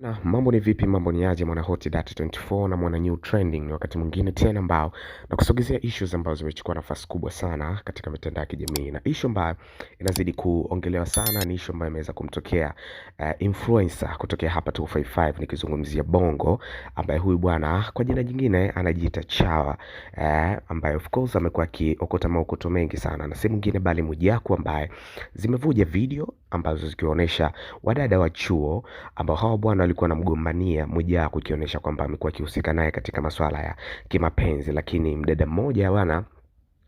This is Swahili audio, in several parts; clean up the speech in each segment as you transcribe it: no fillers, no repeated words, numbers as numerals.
Na mambo ni vipi, mambo ni aje mwana Hot Data 24 na mwana New Trending. Ni wakati mwingine tena ambao na kusogezea issues ambazo zimechukua nafasi kubwa sana katika mitandao ya kijamii, na issue ambayo inazidi kuongelewa sana ni issue ambayo imeweza kumtokea influencer kutokea hapa 255, nikizungumzia Bongo, ambaye huyu bwana kwa jina jingine anajiita Chawa, ambaye of course amekuwa akiokota maokoto mengi sana, na si mwingine bali Mwijaku, ambaye zimevuja video ambazo zikionyesha wadada wa chuo ambao hao bwana walikuwa wanamgombania Mwijaku, ikionyesha kwamba amekuwa akihusika naye katika masuala ya kimapenzi. Lakini mdada mmoja bwana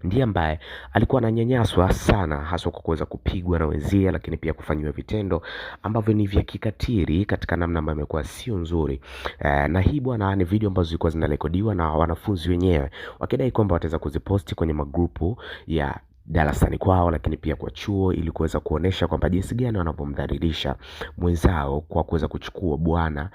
ndiye ambaye alikuwa ananyanyaswa sana, haswa kwa kuweza kupigwa na wenzie, lakini pia kufanywa vitendo ambavyo ni vya kikatili katika namna ambayo imekuwa sio nzuri. Na hii bwana ni video ambazo zilikuwa zinarekodiwa na wanafunzi wenyewe, wakidai kwamba wataweza kuziposti kwenye magrupu ya darasani kwao, lakini pia kwa chuo, ili kuweza kuonesha kwamba jinsi gani wanapomdhalilisha mwenzao kwa kuweza kuchukua bwana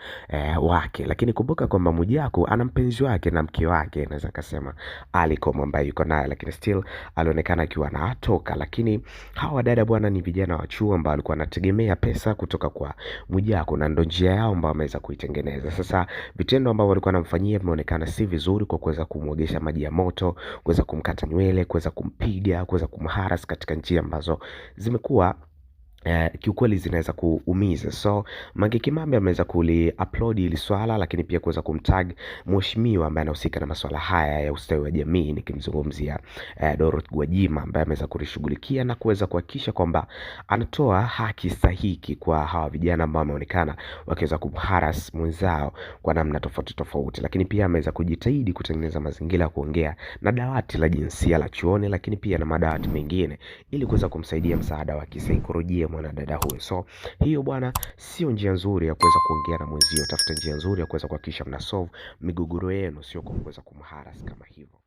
wake. Lakini kumbuka kwamba Mwijaku ana mpenzi wake na mke wake, naweza kusema Alicom, ambaye yuko naye, lakini still alionekana akiwa anatoka. Lakini hawa wadada bwana ni vijana wa chuo ambao walikuwa wanategemea pesa kutoka kwa Mwijaku, na ndo njia yao ambao wameweza kuitengeneza. Sasa vitendo ambavyo walikuwa wanamfanyia vimeonekana si vizuri, kwa kuweza kumwogesha maji ya moto, kuweza kumkata nywele, kuweza kumpiga, kuweza kumharas katika njia ambazo zimekuwa kiukweli zinaweza kuumiza. So Mange Kimambi ameweza upload ili swala, lakini pia kuweza kumtag mheshimiwa ambaye anahusika na masuala haya ya ustawi wa jamii, nikimzungumzia Dorothy Gwajima, ambaye ameweza kulishughulikia na kuweza kuhakikisha kwamba anatoa haki stahiki kwa hawa vijana ambao wameonekana wakiweza kumharas mwenzao kwa namna tofauti tofauti. Lakini pia ameweza kujitahidi kutengeneza mazingira ya kuongea na dawati la jinsia la chuoni, lakini pia na madawati mengine, ili kuweza kumsaidia msaada wa kisaikolojia mwanadada huyo. So hiyo bwana sio njia nzuri ya kuweza kuongea na mwenzio. Tafuta njia nzuri ya kuweza kuhakikisha mna solve migogoro yenu, sio kwa kuweza kumharas kama hivyo.